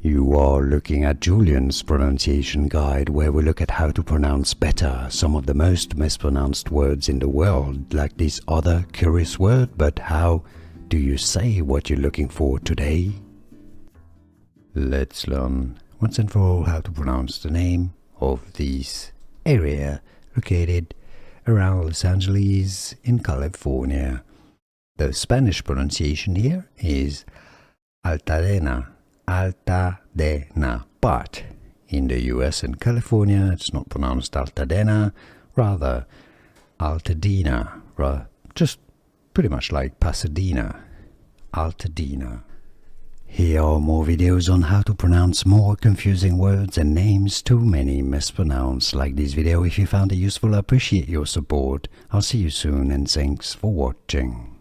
You are looking at Julian's pronunciation guide, where we look at how to pronounce better some of the most mispronounced words in the world, like this other curious word. But how do you say what you're looking for today? Let's learn once and for all how to pronounce the name of this area located around Los Angeles in California. The Spanish pronunciation here is Altadena, Altadena, but in the US and California it's not pronounced Altadena, rather Altadena, just pretty much like Pasadena, Altadena. Here are more videos on how to pronounce more confusing words and names too many mispronounced. Like this video if you found it useful. I appreciate your support. I'll see you soon and thanks for watching.